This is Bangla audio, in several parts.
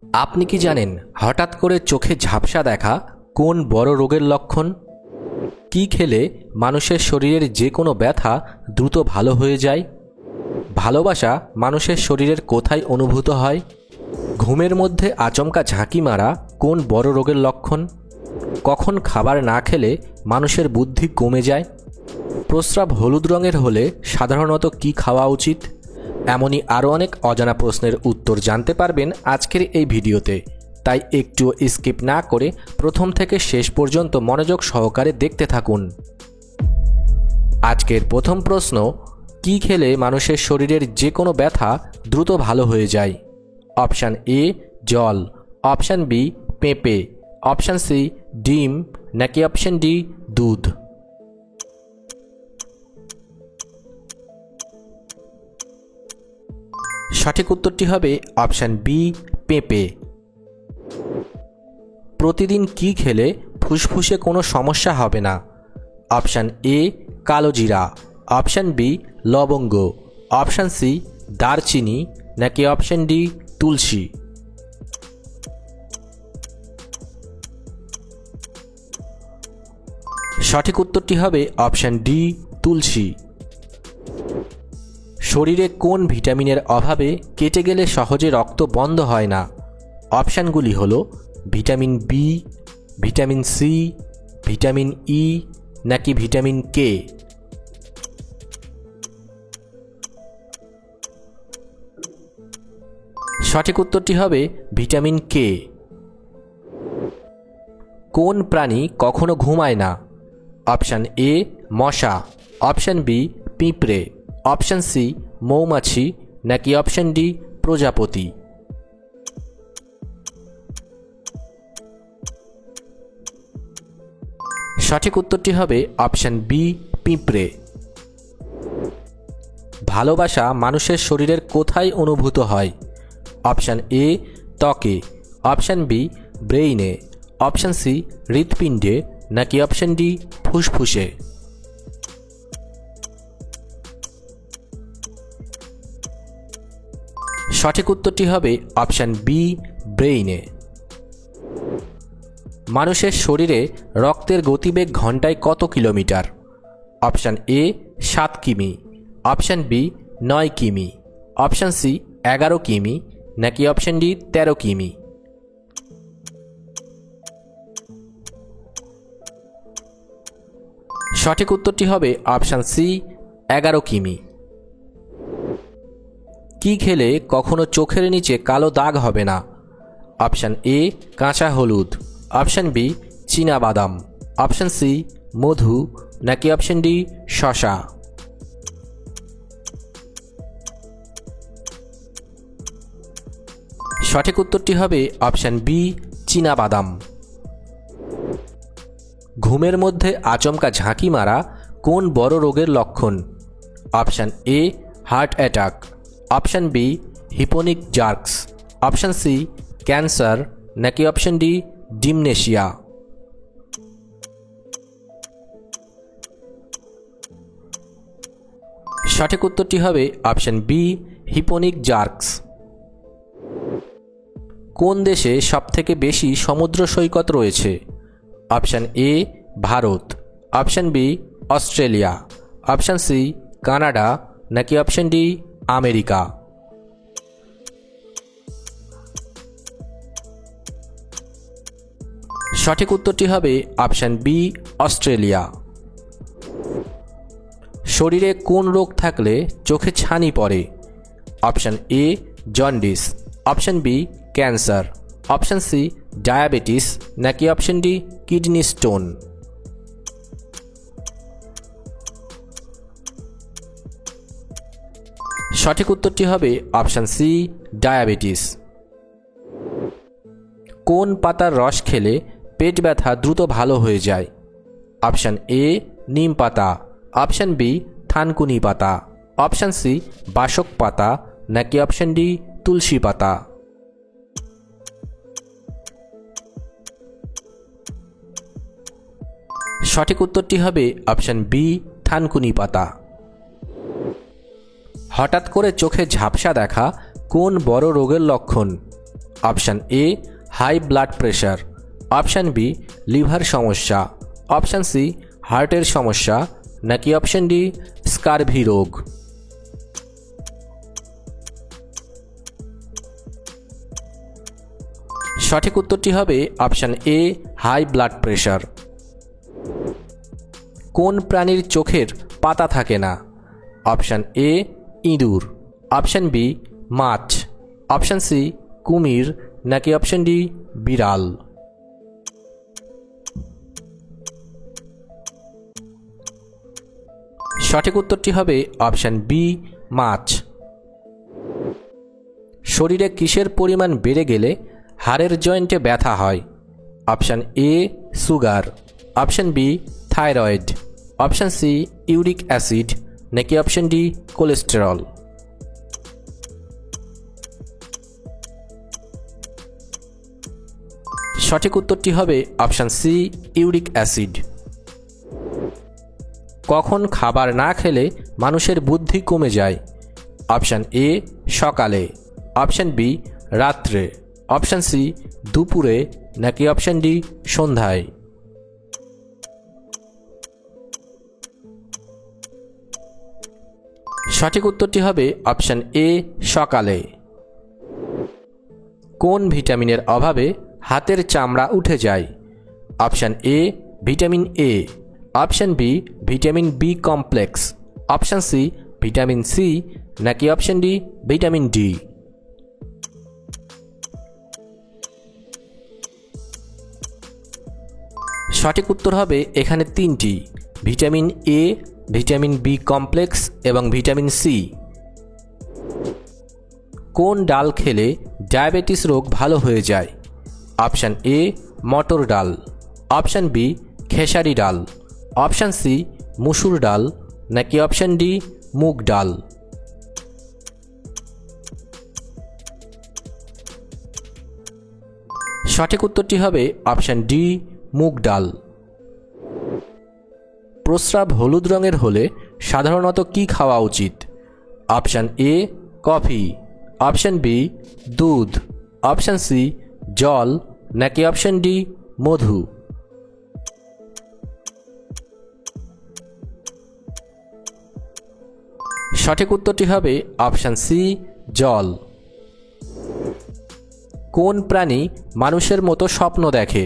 আপনি কি জানেন হঠাৎ করে চোখে ঝাপসা দেখা কোন বড় রোগের লক্ষণ? কি খেলে মানুষের শরীরের যে কোনো ব্যথা দ্রুত ভালো হয়ে যায়? ভালোবাসা মানুষের শরীরের কোথায় অনুভূত হয়? ঘুমের মধ্যে আচমকা ঝাঁকি মারা কোন বড় রোগের লক্ষণ? কখন খাবার না খেলে মানুষের বুদ্ধি কমে যায়? প্রস্রাব হলুদ রঙের হলে সাধারণত কি খাওয়া উচিত? এমনই আরও অনেক অজানা প্রশ্নের উত্তর জানতে পারবেন আজকের এই ভিডিওতে, তাই একটুও স্কিপ না করে প্রথম থেকে শেষ পর্যন্ত মনোযোগ সহকারে দেখতে থাকুন। আজকের প্রথম প্রশ্ন, কি খেলে মানুষের শরীরের যে কোনো ব্যথা দ্রুত ভালো হয়ে যায়? অপশান এ জল, অপশান বি পেঁপে, অপশান সি ডিম, নাকি অপশান ডি দুধ? সঠিক উত্তরটি হবে অপশান বি পেঁপে। প্রতিদিন কি খেলে ফুসফুসে কোনো সমস্যা হবে না? অপশান এ কালোজিরা, অপশান বি লবঙ্গ, অপশান সি দারচিনি, নাকি অপশান ডি তুলসী? সঠিক উত্তরটি হবে অপশান ডি তুলসী। শরীরে কোন ভিটামিনের অভাবে কেটে গেলে সহজে রক্ত বন্ধ হয় না? অপশানগুলি হলো vitamin B, vitamin C, vitamin E, নাকি ভিটামিন কে? সঠিক উত্তরটি হবে ভিটামিন কে। কোন প্রাণী কখনো ঘুমায় না? অপশান এ মশা, অপশান বি পিঁপড়ে, অপশান সি মৌমাছি, নাকি অপশান ডি প্রজাপতি? সঠিক উত্তরটি হবে অপশান বি পিঁপড়ে। ভালোবাসা মানুষের শরীরের কোথায় অনুভূত হয়? অপশান এ ত্বকে, অপশান বি ব্রেইনে, অপশান সি হৃৎপিণ্ডে, নাকি অপশান ডি ফুসফুসে? সঠিক উত্তরটি হবে অপশান বি ব্রেইনে। মানুষের শরীরে রক্তের গতিবেগ ঘন্টায় কত কিলোমিটার? অপশান এ 7 কিমি, অপশান বি 9 কিমি, অপশান সি 11 কিমি, নাকি অপশান ডি 13 কিমি? সঠিক উত্তরটি হবে অপশান সি 11 কিমি। কি খেলে কখনো চোখের নিচে কালো দাগ হবে না? অপশান এ কাঁচা হলুদ, অপশান বি চীনা বাদাম, অপশান সি মধু, নাকি অপশান ডি শসা? সঠিক উত্তরটি হবে অপশান বি চীনা বাদাম। ঘুমের মধ্যে আচমকা ঝাঁকি মারা কোন বড় রোগের লক্ষণ? Option A heart attack, option B hypnic jerks, option C cancer, নাকি অপশান ডি ডিমনেশিয়া? সঠিক উত্তরটি হবে অপশান বি হিপোনিক জার্কস। কোন দেশে সবথেকে বেশি সমুদ্র সৈকত রয়েছে? Option A Bharat, option B Australia, option C Canada, নাকি অপশান ডি আমেরিকা? সঠিক উত্তরটি হবে অপশান বি অস্ট্রেলিয়া। শরীরে কোন রোগ থাকলে চোখে ছানি পড়ে? Option A jaundice, option B cancer, option C diabetes, নাকি অপশান ডি কিডনি স্টোন? সঠিক উত্তরটি হবে অপশান সি ডায়াবেটিস। কোন পাতার রস খেলে পেট ব্যথা দ্রুত ভালো হয়ে যায়? অপশান এ নিম পাতা, অপশান বি থানকুনি পাতা, অপশান সি বাসক পাতা, নাকি অপশান ডি তুলসী পাতা? সঠিক উত্তরটি হবে অপশান বি থানকুনি পাতা। হঠাৎ করে চোখে ঝাপসা দেখা কোন বড় রোগের লক্ষণ? Option A high blood pressure, option B liver সমস্যা, অপশান সি হার্টের সমস্যা, নাকি অপশান ডি স্কারভি রোগ। সঠিক উত্তরটি হবে option A high blood pressure. কোন প্রাণীর চোখের পাতা থাকে না? অপশান এ ইঁদুর, অপশান বি মাছ, অপশান সি কুমির, নাকি অপশান ডি বিড়াল। সঠিক উত্তরটি হবে অপশান বি মাছ। শরীরে কিসের পরিমাণ বেড়ে গেলে হাড়ের জয়েন্টে ব্যথা হয়? Option A sugar, option B thyroid, option C uric acid, নাকি অপশান ডি কোলেস্টেরল। সঠিক উত্তরটি হবে অপশান সি ইউরিক অ্যাসিড। কখন খাবার না খেলে মানুষের বুদ্ধি কমে যায়? অপশান এ সকালে, অপশান বি রাত্রে, অপশান সি দুপুরে, নাকি অপশান ডি সন্ধ্যায়। সঠিক উত্তরটি হবে অপশান এ সকালে। কোন ভিটামিনের অভাবে হাতের চামড়া উঠে যায়? Option A vitamin A, option B vitamin B complex, option C vitamin C, নাকি অপশান ডি ভিটামিন ডি। সঠিক উত্তর হবে এখানে তিনটি, vitamin A, vitamin B complex এবং ভিটামিন সি। কোন ডাল খেলে ডায়াবেটিস রোগ ভালো হয়ে যায়? অপশান এ মটর ডাল, অপশান বি খেসারি ডাল, অপশান সি মুসুর ডাল, নাকি অপশান ডি মুগ ডাল। সঠিক উত্তরটি হবে অপশান ডি মুগ ডাল। প্রস্রাব হলুদ রঙের হলে সাধারণত কি খাওয়া উচিত? Option A coffee, option B দুধ, অপশান সি জল, নাকি অপশান ডি মধু। সঠিক উত্তরটি হবে অপশান সি জল। কোন প্রাণী মানুষের মতো স্বপ্ন দেখে?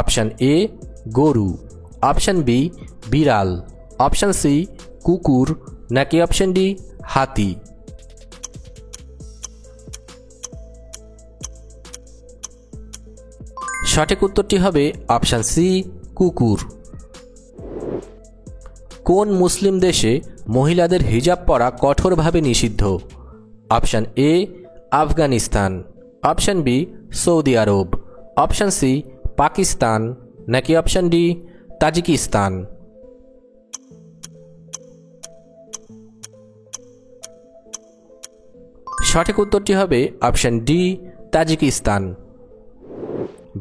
অপশান এ গরু, অপশান বি বিড়াল, অপশান সি কুকুর, নাকি অপশান ডি হাতি। সঠিক উত্তরটি হবে অপশান সি কুকুর। কোন মুসলিম দেশে মহিলাদের হিজাব পরা কঠোরভাবে নিষিদ্ধ? Option A Afghanistan, option B Saudi Arab, option C Pakistan, নাকি অপশান ডি তাজিকিস্তান। সঠিক উত্তরটি হবে অপশান ডি তাজিকিস্তান।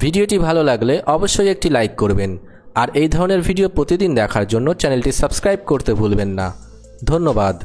ভিডিওটি ভালো লাগলে অবশ্যই একটি লাইক করবেন আর এই ধরনের ভিডিও প্রতিদিন দেখার জন্য চ্যানেলটি সাবস্ক্রাইব করতে ভুলবেন না। ধন্যবাদ।